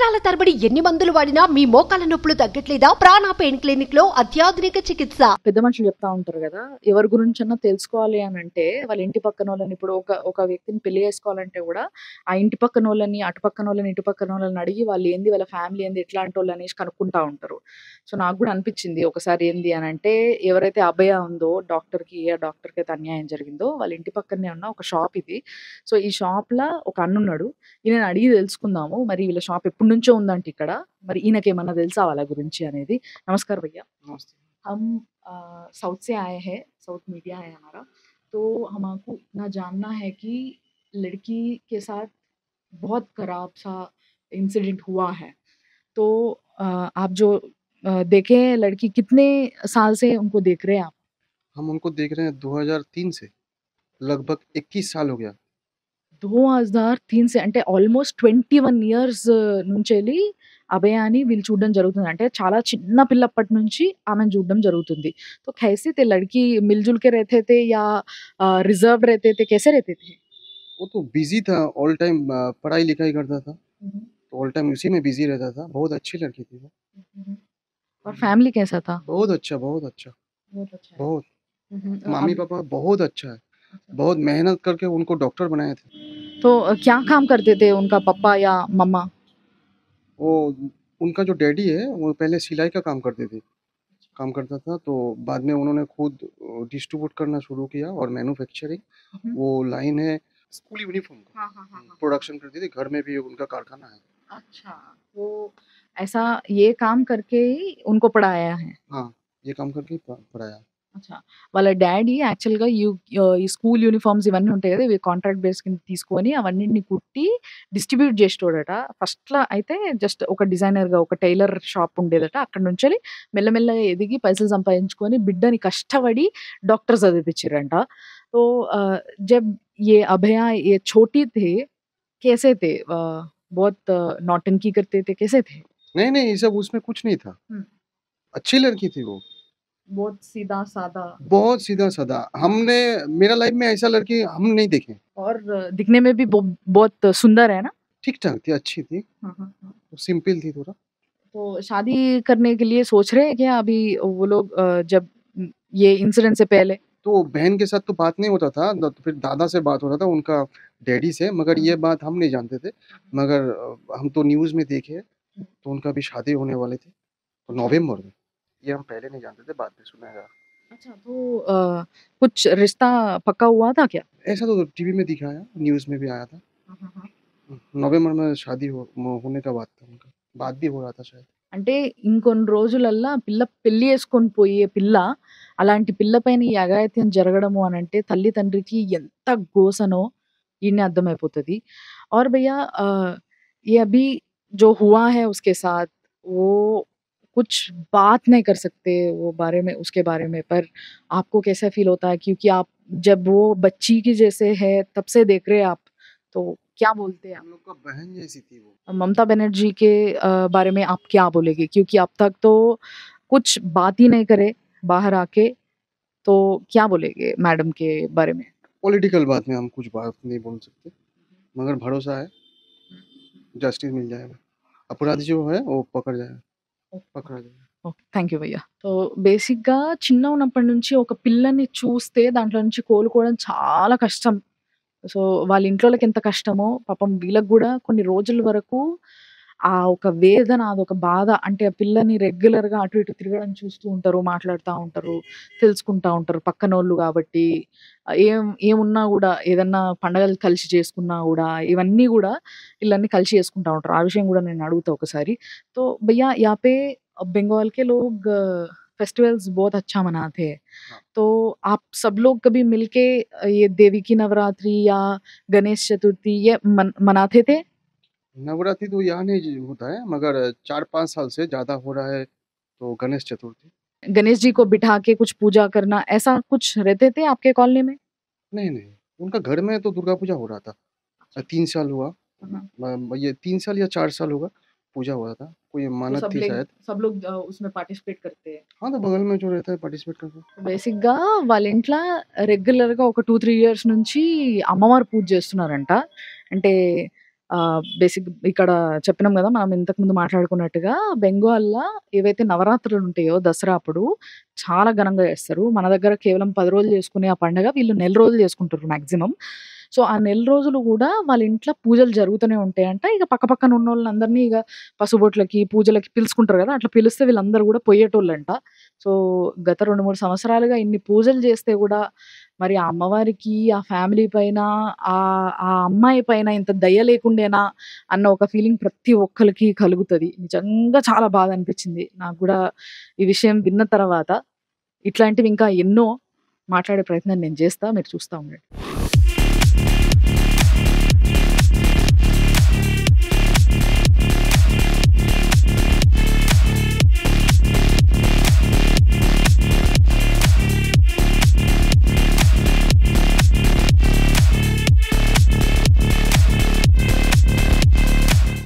సంవత్సరాల తరబడి ఎన్ని మందులు వాడినా మీ మోకాల నొప్పులు తగ్గట్లేదా? ప్రాణ పెయిన్ క్లినిక్ లో అత్యాధునిక చికిత్స. పెద్ద మనుషులు చెప్తా ఉంటారు కదా, ఎవరి గురించన్నా తెలుసుకోవాలి అని అంటే వాళ్ళ ఇంటి పక్కన వాళ్ళని, ఇప్పుడు ఒక వ్యక్తిని పెళ్లి చేసుకోవాలంటే కూడా ఆ ఇంటి పక్కన వాళ్ళని, అటు పక్కన వాళ్ళని, ఇటు పక్కన వాళ్ళని అడిగి వాళ్ళు ఏంది, వాళ్ళ ఫ్యామిలీ ఏంది, ఎట్లాంటి వాళ్ళు అనేసి కనుక్కుంటా ఉంటారు. సో నాకు కూడా అనిపించింది ఒకసారి ఏంది అని అంటే, ఎవరైతే అభయ ఉందో ఏ డాక్టర్కి అయితే అన్యాయం జరిగిందో వాళ్ళ ఇంటి పక్కనే ఉన్న ఒక షాప్ ఇది. సో ఈ షాప్ లా ఒక అన్నున్నాడు. ఈయనని అడిగి తెలుసుకుందాము మరి వీళ్ళ షాప్ ఎప్పటి నుంచో ఉందంటే ఇక్కడ, మరి ఈయనకేమన్నా తెలుసా వాళ్ళ గురించి అనేది. నమస్కారం భయ్యా. नमस्ते। हम साउथ से आए हैं, साउथ मीडिया है हमारा, तो हमको इतना जानना है कि लड़की के साथ बहुत खराब सा इंसिडेंट हुआ है। तो आप जो देखे हैं लड़की, कितने साल से उनको देख रहे हैं आप? हम उनको देख रहे हैं 2003 से, लगभग 21 साल हो गया। 2003 से అంటే ఆల్మోస్ట్ 21 ఇయర్స్ నుంచెల్లి అభయాని వీళ్ళు చూడడం జరుగుతుంది. అంటే చాలా చిన్న పిల్లప్పటి నుంచి ఆమెను చూడడం జరుగుతుంది. तो कैसे थे लड़की, मिलजुल के रहते थे या रिजर्व रहते थे, कैसे रहते थे? वो तो बिजी था, ऑल टाइम पढ़ाई लिखाई करता था, तो ऑल टाइम उसी में बिजी रहता था। बहुत अच्छी लड़की थी वो। और फैमिली कैसा था? बहुत अच्छा, बहुत अच्छा, बहुत अच्छा है। बहुत। तो मम्मी अब- पापा बहुत अच्छा है, अच्छा। बहुत मेहनत करके उनको डॉक्टर बनाए थे। तो क्या काम करते थे उनका पापा या मम्मा? वो उनका जो डैडी है वो पहले सिलाई का काम करता था, तो बाद में उन्होंने खुद डिस्ट्रीब्यूट करना शुरू किया और मैन्युफैक्चरिंग वो लाइन है स्कूल यूनिफॉर्म का हाँ। प्रोडक्शन करती थी। घर में भी उनका कारखाना है। अच्छा, वो ऐसा ये काम करके ही उनको पढ़ाया है। हाँ, ये काम करके पढ़ाया। అచ్చా, వాళ్ళ డాడీ యాక్చువల్‌గా ఈ స్కూల్ యూనిఫార్మ్స్ ఇవన్నీ ఉంటాయి కదా! ఇవి కాంట్రాక్ట్ బేస్ కింద తీసుకొని అవన్నిటిని కుట్టి డిస్ట్రిబ్యూట్ చేసేటోడట. ఫస్ట్‌లో అయితే జస్ట్ ఒక డిజైనర్‌గా ఒక టైలర్ షాప్ ఉండేదట. అక్కడి నుంచెల్లి మెల్లమెల్లగా ఎదిగి పైసలు సంపాదించుకొని బిడ్డని కష్టపడి డాక్టర్ చదివిపిచ్చిర్రంట. तो जब ये अभया ये छोटी थे, कैसे थे? बहुत नौटंकी करते थे, कैसे थे? नहीं नहीं, ये सब उसमें कुछ नहीं था। अच्छी लड़की थी वो, बहुत सीधा-साधा बहुत सीधा साधा। हमने मेरा लाइफ में ऐसा लड़की हम नहीं देखे। और दिखने में भी बहुत सुंदर है ना? ठीक ठाक थी, अच्छी थी, हाँ। सिंपल थी थोड़ा। तो शादी करने के लिए सोच रहे हैं क्या अभी वो लोग, जब ये इंसिडेंट से पहले? तो बहन के साथ तो बात नहीं होता था, तो फिर दादा से बात होता था, उनका डैडी से। मगर ये बात हम नहीं जानते थे। मगर हम तो न्यूज़ में देखे, तो उनका भी शादी होने वाले थे, तो नवंबर में। ये हम पहले नहीं जानते थे, बाद में सुना है। अच्छा, तो कुछ रिश्ता पक्का हुआ था क्या? ऐसा तो टीवी में दिखाया, न्यूज़ में भी आया था। नवंबर में शादी होने का बात था उनका, बात भी हो रहा था शायद। అంటే ఇంకొన్ని రోజులల్లా పిల్ల పెళ్లి చేసుకొని పోయే పిల్ల, అలాంటి పిల్ల పైన ఈ అఘాయిత్యం జరగడము అనంటే తల్లి తండ్రికి ఎంత గోసనో ఈడనే అర్థమైపోతది. और भैया ये अभी जो हुआ है उसके साथ, वो कुछ बात नहीं कर सकते वो बारे में, उसके बारे में, पर आपको कैसा फ़ील होता है? क्योंकि आप जब वो बच्ची की जैसे है तब से देख रहे हैं आप, तो क्या बोलते हैं आप? हम लोग का बहन जैसी थी वो। ममता बनर्जी के बारे में आप क्या बोलेंगे? क्योंकि अब तक तो कुछ बात ही नहीं करे बाहर आके, तो क्या बोलेंगे मैडम के बारे में? पॉलिटिकल बात में हम कुछ बात नहीं बोल सकते, मगर भरोसा है जस्टिस मिल जाएगा, अपराधी जो है वो पकड़ा जाएगा। ఓకే. థ్యాంక్ యూ భయ్యా. సో బేసిక్‌గా చిన్నగా ఉన్నప్పటి నుంచి ఒక పిల్లని చూస్తే దాంట్లో నుంచి కోలుకోవడం చాలా కష్టం. సో వాళ్ళ ఇంట్లోళ్ళకి ఎంత కష్టమో పాపం వీళ్ళకి గూడా కొన్ని రోజుల వరకు ఆ ఒక వేదన, అదొక బాధ. అంటే ఆ పిల్లని రెగ్యులర్‌గా అటు ఇటు తిరగడం చూస్తూ ఉంటారు, మాట్లాడుతా ఉంటారు, తెలుసుకుంటా ఉంటారు పక్కనోళ్ళు గాబట్టి. ఏమున్నా గూడా ఏదన్నా పండగలు కలిసి చేసుకున్నా గూడా ఇవన్నీ గూడా ఈళ్ళన్నీ కలిసి చేసుకుంటా ఉంటారు. ఆ విషయం గూడా నేను అడుగుతా ఒకసారి. तो भैया यहाँ पे बंगाल के लोग फेस्टिवल्स बहुत अच्छा मनाते हैं। हाँ। तो आप सब लोग कभी मिलके ये देवी की नवरात्रि या गणेश चतुर्थी ये मनाते थे? नवरात्रि तो यहाँ नहीं होता है, मगर 4-5 साल से ज़्यादा हो रहा है तो गणेश चतुर्थी। गणेश जी को बिठा के कुछ पूजा करना, ऐसा कुछ रहते थे आपके कॉलोनी में? नहीं नहीं, उनका घर में तो दुर्गा पूजा हो रहा था। 3 साल हुआ, ये 3 साल या 4 साल होगा पूजा हुआ था, कोई तो मानत थी शायद। सब लोग उसमें पार्टिसिपेट करते हैं. हाँ, तो बगल में जो रहता है पार्टिसिपेट करते हैं। బేసిక్‌గా వాళ్ళ ఇంట్ల రెగ్యులర్‌గా ఒక 2, 3 ఇయర్స్ నుంచి అమ్మవారి పూజ చేస్తున్నారంట. అంటే బేసిక్ ఇక్కడ చెప్పినాం గదా! మనం ఇంతకుముందు మాట్లాడుకున్నట్టుగా బెంగాల్‌ల ఏవైతే నవరాత్రులు ఉంటాయో దసరా అప్పుడు చాలా ఘనంగా చేస్తారు. మన దగ్గర కేవలం 10 రోజులు చేసుకునే ఆ పండగ వీళ్ళు నెల రోజులు చేసుకుంటుర్రు మాక్సిమం. సో, ఆ నెల రోజులు గూడా వాళ్ళ ఇంట్ల పూజలు జరుగుతూనే ఉంటాయంట. ఇగ పక్కపక్కన ఉన్నోళ్ళందరిని ఇగ పసుబొట్లకి, పూజలకి పిలుచుకుంటారు గదా! అట్లా పిలిస్తే వీళ్ళందరూ గూడా పోయేటోళ్ళంట. సో, గత 2, 3 సంవత్సరాలుగా ఇన్ని పూజలు చేస్తే గూడా మరి ఆ అమ్మవారికి, ఆ ఫ్యామిలీ పైన, ఆ అమ్మాయి పైన ఇంత దయ లేకుండేనా అన్న ఒక ఫీలింగ్ ప్రతి ఒక్కళ్ళకి కలుగుతది. నిజంగా చాలా బాధ అనిపిచ్చింది. నాకు గూడా ఈ విషయం విన్న తర్వాత ఇట్లాంటివి ఇంకా ఎన్నో మాట్లాడే ప్రయత్నం నేను చేస్తా. మీరు చూస్తా ఉండండి.